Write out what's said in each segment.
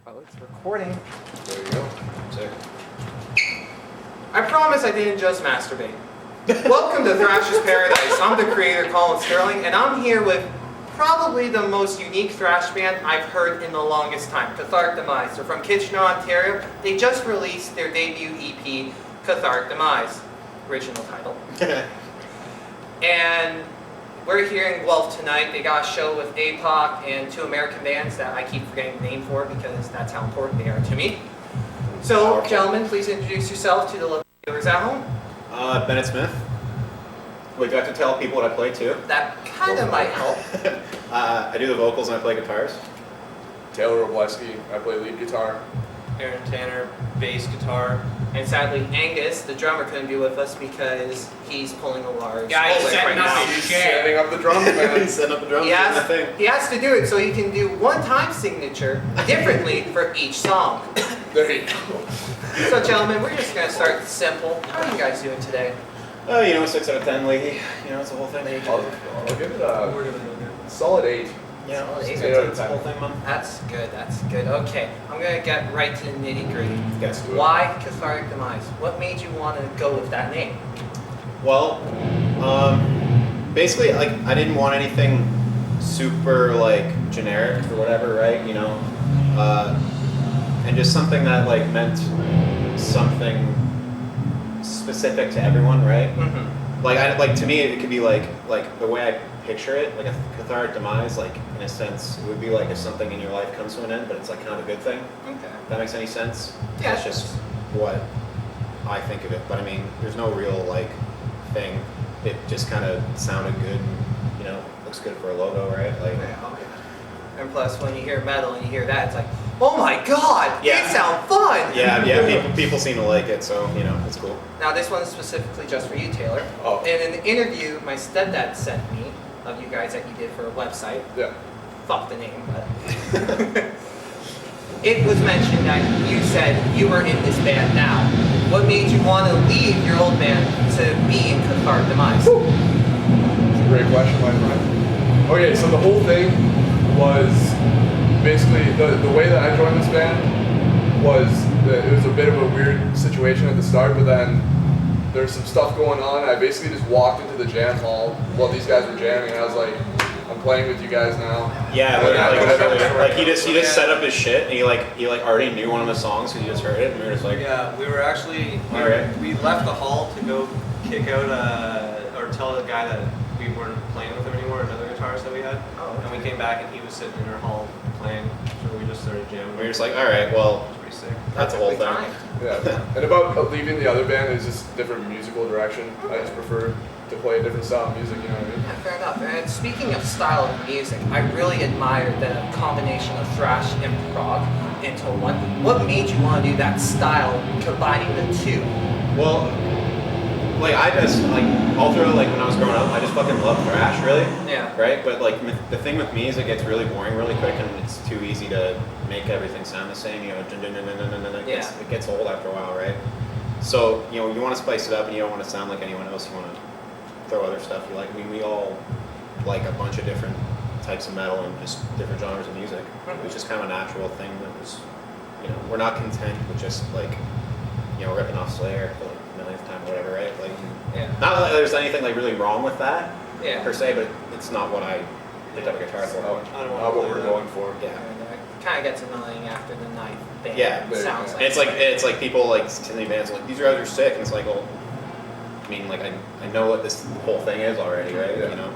Oh, it's recording. There you go. Sick. I promise I didn't just masturbate. Welcome to Thrash's Paradise. I'm the creator, Colin Sterling, and I'm here with probably the most unique thrash band I've heard in the longest time, Cathartic Demise. They're from Kitchener, Ontario. They just released their debut EP, Cathartic Demise. Original title. And we're here in Guelph tonight. They got a show with APOC and two American bands that I keep forgetting the name for because that's how important they are to me. So, gentlemen, please introduce yourself to the viewers at home. Bennett Smith. Would you have to tell people what I play too? That kind of might help. I do the vocals and I play guitars. Taylor Robleski, I play lead guitar. Aaron Tanner, bass guitar. And sadly, Angus, the drummer, couldn't be with us because he's pulling a large Guys, bullet setting up now. his He's setting up the drums, man. He's setting up the drums. He has to do it so he can do one-time signature differently for each song. There you go. So, gentlemen, we're just going to start simple. How are you guys doing today? 6 out of 10 leahy. It's the whole thing. I'll give it a solid 8. Yeah, Solid 8. it's the whole thing, man. That's good, that's good. Okay, I'm going to get right to the nitty-gritty. Guess do it. Why Cathartic Demise? What made you want to go with that name? Well, basically, I didn't want anything super, generic or whatever, right? And just something that, meant something specific to everyone, right? Mm-hmm. To me, it could be like the way I picture it, like a cathartic demise, in a sense, it would be like if something in your life comes to an end, but it's kind of a good thing. Okay. If that makes any sense? Yeah. That's just what I think of it. But I mean, there's no real thing. It just kind of sounded good, and, looks good for a logo, right? Yeah, okay. And plus, when you hear metal and you hear that, it's like, oh my god, Yeah. they sound fun! Yeah. People seem to like it, so it's cool. Now, this one's specifically just for you, Taylor. Oh. And in the interview my stepdad sent me of you guys that you did for a website, Yeah. fuck the name, but it was mentioned that you said you were in this band now. What made you want to leave your old band to be in Cathartic Demise? It's a great question, my friend. Okay, so the whole thing was basically the way that I joined this band was that it was a bit of a weird situation at the start, but then there's some stuff going on. I basically just walked into the jam hall while these guys were jamming, and I was like, I'm playing with you guys now. Yeah, Yeah. he just set up his shit, and he already knew one of the songs, so he just heard it, and we were just like, Yeah, we were actually, Alright. we left the hall to go kick out, or tell the guy that we weren't playing with him anymore, another guitarist that we had. Oh, And we came back and he was sitting in our hall playing, so we just started jamming. we were just like, all right, well, It was pretty sick. that's the whole thing. Perfectly timed. Yeah. And about leaving the other band is just different musical direction. I just prefer to play a different style of music, you know what I mean? Yeah, fair enough. And speaking of style of music, I really admired the combination of thrash and prog into one. What made you want to do that style, combining the two? Well, I just, all through, when I was growing up, I just fucking loved thrash, really. Yeah. Right? But, the thing with me is it gets really boring really quick, and it's too easy to make everything sound the same, it gets old after a while, right? So, you want to spice it up, and you don't want to sound like anyone else, you want to throw other stuff you like. I mean, we all like a bunch of different types of metal and just different genres of music. It was just kind of a natural thing that was, we're not content with just, ripping off Slayer for, the millionth time or whatever, right? Yeah. Not that there's anything, really wrong with that, Yeah. per se, but it's not what I picked up a guitar for. I don't Not want to what play we're that. going for. Yeah. It kind of gets annoying after the ninth band. Yeah. Sounds And like. it's like people, Tinley bands, these guys are sick, and it's like, well, I mean, I know what this whole thing is already, right? Yeah.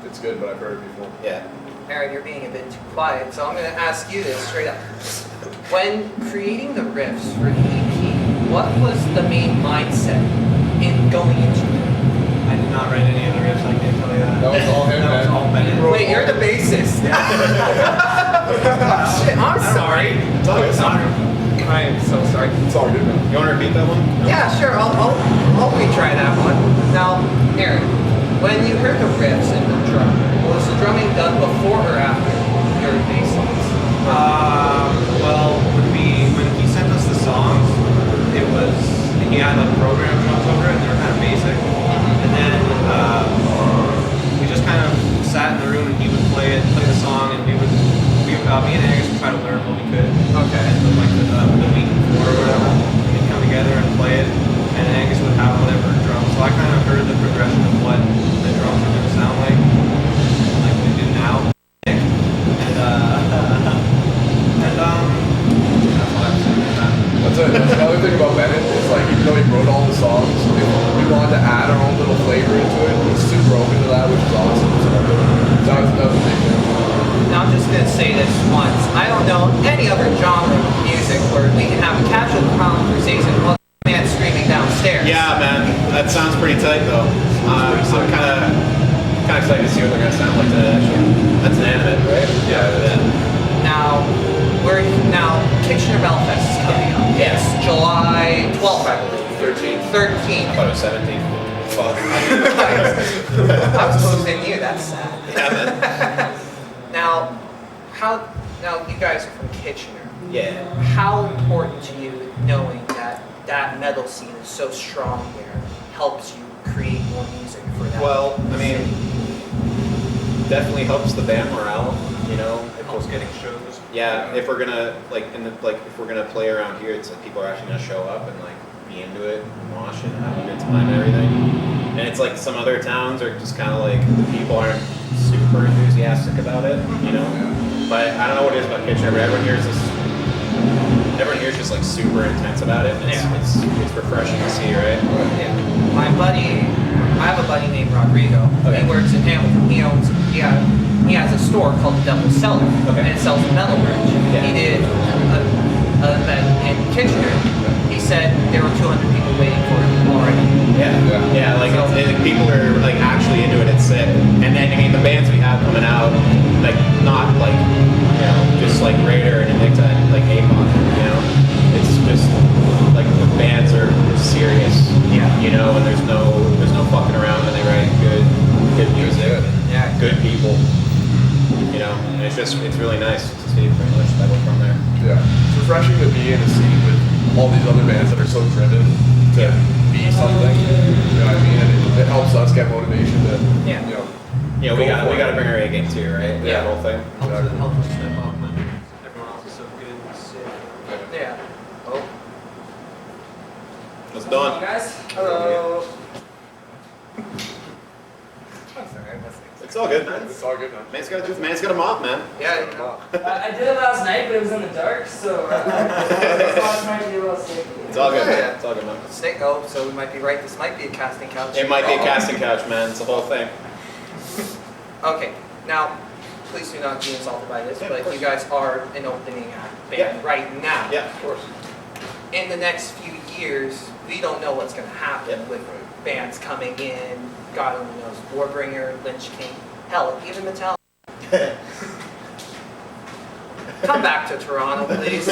It's good, but I've heard it before. Yeah. Aaron, you're being a bit too quiet, so I'm going to ask you this straight up. When creating the riffs for the EP, what was the main mindset in going into it? I did not write any of the riffs, I can't tell you that. That was all him, That was man. all Bennett. Wait, you're the bassist. Shit, I'm sorry. I am so sorry. It's all good, man. You want to repeat that one? No? Yeah, sure. I'll retry that one. Now, Aaron, when you heard the riffs and the drum, was the drumming done before or after your bass songs? Well, when he sent us the songs, he had programmed drums over it, and they were kind of basic. And then we just kind of sat in the room, and he would play the song, and me and Angus would try to learn what we could. Okay. And then, like the week before or whatever, we'd come together and play it, and Angus would have whatever drums. So I kind of heard the progression of what the drums are going to sound like we do now. And that's all I have to say about that. That's another thing about Bennett is like even though he wrote all the songs, we wanted to add our own little flavor into it. He's super open to that, which is awesome. So that was a big thing. Now I'm just gonna say this once. I don't know any other genre of music where we can have a casual conversation while the man streaming downstairs. Yeah, man, that sounds pretty tight though. I'm kind of excited to see what they're gonna sound like today. Actually, that's inanimate, right? Yeah. Now Kitchener Belfast is coming up. Yeah. It's July 12th, I believe. 13th. I thought it was 17th. Fuck. I was close in you. That's sad. Yeah, man. Now you guys are from Kitchener. Yeah. How important to you knowing that metal scene is so strong here helps you create more music for that? Well, I mean, definitely helps the band morale. You know, It helps getting shows. yeah. If we're gonna if we're gonna play around here, it's like people are actually gonna show up and like be into it, and mosh it, and have a good time and everything. And it's like some other towns are just kind of like the people aren't super enthusiastic about it, you know. But I don't know what it is about Kitchener, but everyone here is just like super intense about it. And it's refreshing to see, right? Yeah. I have a buddy named Rodrigo. Okay. He works in Hamilton. He has a store called the Devil's Cellar, Okay. and it sells metal merch. Yeah. He did an event in Kitchener. He said there were 200 people waiting for him already. Yeah, like So- people are like actually into it. It's sick. And then I mean the bands we have coming out, like not like just like Raider and Invicta and like Apon, you know. It's just like the bands are serious. Yeah. You know, and there's no fucking around, and they write good music. Yeah. Good people. You know, and it's really nice to see pretty much that from there. Yeah. It's refreshing to be in a scene with all these other bands that are so driven to be something. You know what I mean? And it helps us get motivation to Yeah. Yeah, we gotta bring our A game too, right? Yeah. That whole thing. Helps us step up when everyone else is so good and sick. Yeah. Oh. It's done. guys. Hello. I'm sorry, I must It's all good, man. It's all good, man. Man's got a mop, man. Yeah, you know. I did it last night, but it was in the dark, so last night be a little sticky. It's all good, Yeah. man. It's all good, man. Snake. Oh, so we might be right. This might be a casting couch. It might be a casting couch, man. It's the whole thing. Okay, now, please do not be insulted by this, Yeah, of but course. you guys are an opening act band Yeah. right now. Yeah, of course. In the next few years, we don't know what's going to happen Yeah. with bands coming in, God only knows, Warbringer, Lynch King, hell, even Metallica. Come back to Toronto, please.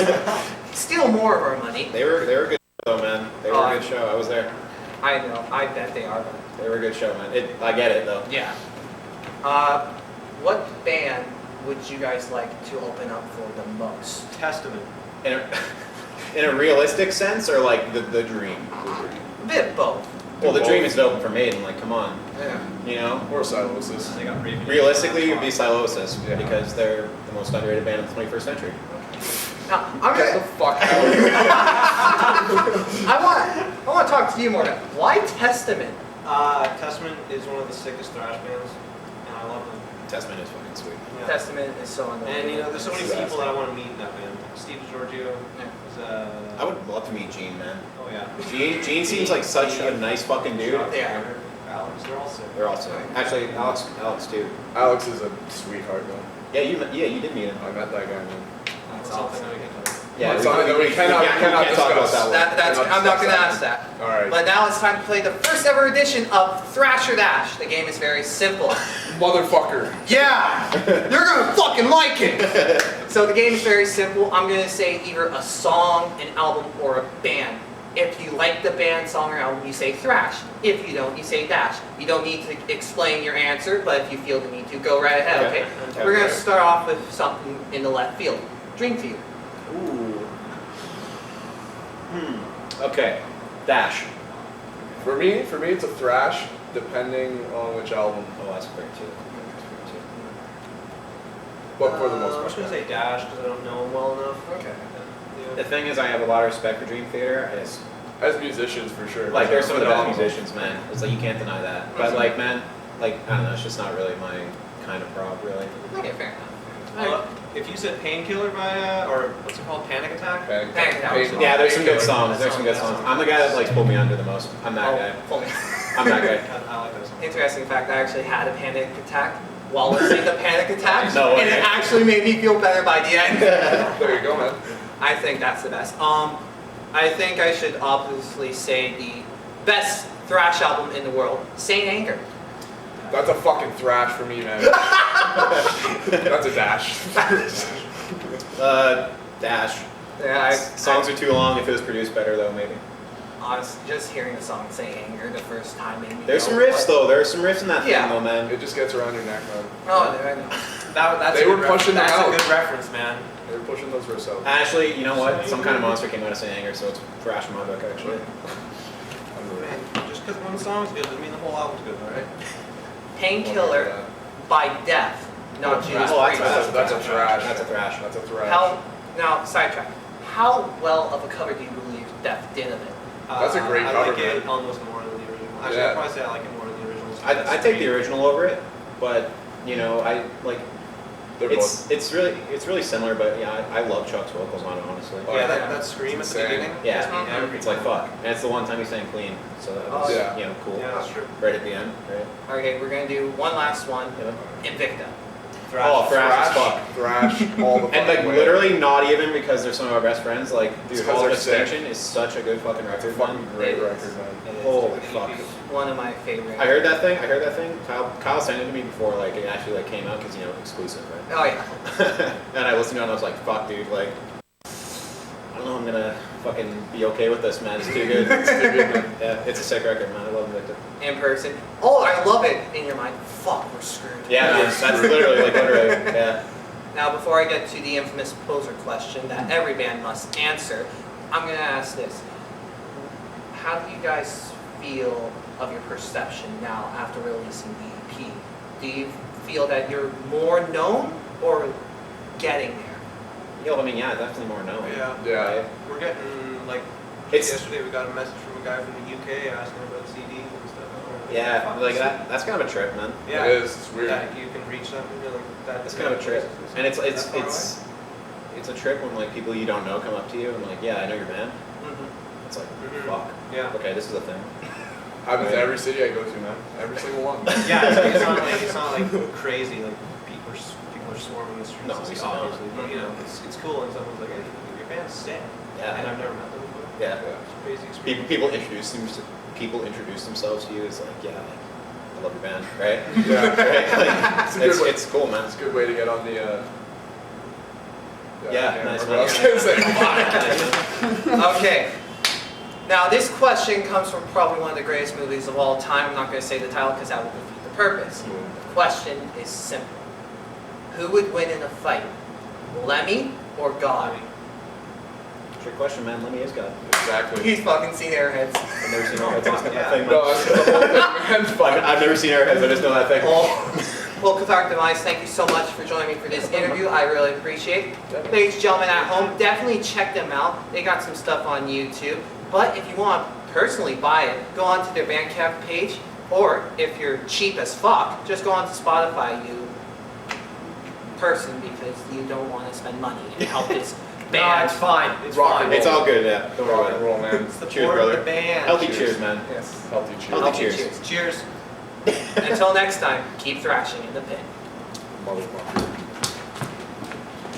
Steal more of our money. They were a good show, man. They were a good show. I was there. I know, I bet they are. They were a good show, man. I get it though. Yeah. What band would you guys like to open up for the most? Testament. In a realistic sense, or like the dream? A bit of both. Well, the dream is to open for Maiden. Like, come on, Yeah. you know. Or Silosis. They got pretty Realistically, it would be Silosis Yeah. because they're the most underrated band of the 21st century. Now, I'm Get the gonna, fuck out of here. I want to talk to you more now. Why Testament? Testament is one of the sickest thrash bands, and I love them. Testament is fucking sweet. Yeah. Testament is so underrated. And you know, there's so many people that I want to meet in that band. Steve Giorgio is I would love to meet Gene, man. oh yeah. Gene seems like such a nice fucking dude. Yeah. Alex, they're all sick. They're also actually Alex too. Alex is a sweetheart, though. Yeah, you did meet him. I met that guy, man. That's something awesome. that we can talk about. Yeah, That's something that we cannot talk about discuss. that one. That's, I'm not going to ask that. All right. But now it's time to play the first ever edition of Thrash or Dash. The game is very simple. Motherfucker. Yeah! You're going to fucking like it! So the game is very simple. I'm going to say either a song, an album, or a band. If you like the band, song, or album, you say thrash. If you don't, you say dash. You don't need to explain your answer, but if you feel the need to, go right ahead, okay? Okay. We're going to start off with something in the left field. Dream Theater. Ooh. Okay. Dash. For me, it's a thrash, depending on which album. Oh, that's fair too. but for the I most was part. gonna say Dash because I don't know him well enough. Okay. The thing is, I have a lot of respect for Dream Theater. I just, As musicians, for sure. like, they're some of the best Phenomenal. musicians, man. It's like, you can't deny that. But, like, man, like, I don't know, it's just not really my kind of prog, really. Okay, fair enough. Well, if you said Painkiller by, or what's it called, Panic Attack? Panic Attack. Yeah, there's some good Painkiller. songs. There's some good songs. I'm the guy that likes Pull Me Under the most. I'm that guy. Oh, I'm that guy. I like those songs. interesting fact, I actually had a panic attack while listening to Panic Attack, No way. and it actually made me feel better by the end. There you go, man. I think that's the best. I think I should obviously say the best thrash album in the world, Saint Anger. That's a fucking thrash for me, man. That's a dash. Dash. Yeah, Songs are too long. If it was produced better, though, maybe. honestly, just hearing the song Saint Anger the first time made me There's go, some riffs, what? though. There's some riffs in that Yeah. thing, though, man. It just gets around your neck, man. Oh, I know. That's They a good were pushing them That's out. a good reference, man. They were pushing those riffs out. Actually, you know what? Some Kind of Monster came out of Saint Anger, so it's thrash in my book, actually. Man, just because one song's good doesn't mean the whole album's good, alright? Painkiller by Death, not Judas Oh, Priest. That's a thrash. That's a thrash. That's a thrash. Now, sidetrack. How well of a cover do you believe Death did of it? That's a great I cover, like it man. almost more than the original. Actually, Yeah. I'd probably say I like it more than the original. I take the original over it, but you know, I like They're both. it's really similar, but yeah, I love Chuck's vocals on it, honestly. Oh, Yeah, yeah. that scream at the Insane. beginning. Yeah, Mhm. it's like fuck, and it's the one time he sang clean, so that was Oh, yeah. you know cool. Yeah, that's true. Right at the end, right? Okay, we're gonna do one last one. Yeah. Invicta. Oh, thrash as fuck. Thrash all the And like fucking way. literally not even because they're some of our best friends. Like, It's dude, 'cause Hall of they're sick. Extinction is such a good fucking It's a record, man. fucking great It is. record, man. Holy fuck. One of my favorites. I heard that thing. Kyle sent it to me before like it actually like came out because you know exclusive, right? Oh yeah. And I listened to it and I was like, fuck, dude, like, I don't know, I'm gonna fucking be okay with this, man. It's too good. It's too good, man. Yeah, it's a sick record, man. I love Invicta. In person. Oh, I love it. In your mind, fuck, we're screwed. Yeah, man, that's literally, like, literally, yeah. Now, before I get to the infamous poser question that every band must answer, I'm gonna ask this: how do you guys feel of your perception now after releasing the EP? Do you feel that you're more known or getting there? Yo, I mean, yeah, definitely more known. Yeah. Yeah. Right? We're getting, like, It's- yesterday we got a message from a guy from the UK asking about CDs and stuff. I don't know. Yeah, like that's kind of a trip, man. Yeah. It is. It's weird. That you can reach them, you know, like that. It's kind of a trip, and it's That a trip when like people you don't know come up to you and like, yeah, I know your band. Mm-hmm. It's like, Mhm. fuck. Yeah. Okay, this is a thing. Happens in every city I go to, man. Every single one. Yeah, it's not like crazy, like people are swarming the streets. No, and obviously stuff, not. obviously, but you know, it's cool and someone's like, hey, your band's sick. Yeah. And I've never met them before. Yeah. It's a crazy experience. People introduce themselves to you as like, yeah, like, I love your band, right? Yeah. Right? It's a good way. It's cool, man. It's a good way to get on the. Yeah, I can't nice remember what I was gonna say. Okay. Now, this question comes from probably one of the greatest movies of all time. I'm not going to say the title because that will defeat the purpose. The question is simple. Who would win in a fight? Lemmy or God? Trick question, man. Lemmy is God. Exactly. He's fucking seen Airheads. I've never seen Airheads. I just know Yeah. that thing, No, man. that's the whole thing, man. Fuck, I've never seen Airheads. I just know that thing. Well, Cathartic Demise, thank you so much for joining me for this interview. I really appreciate it. Ladies and gentlemen at home, definitely check them out. They got some stuff on YouTube. But if you want to personally buy it, go onto their Bandcamp page. Or if you're cheap as fuck, just go onto Spotify, you person, because you don't want to spend money and help this No, band. it's fine. It's Rock fine. and It's all good, yeah. Don't Rock worry and about roll, man. It's the Cheers, port of brother. the band. it. Healthy cheers, man. Yes. Healthy cheers. Healthy Healthy cheers. cheers. Until next time, keep thrashing in the pit. Motherfucker.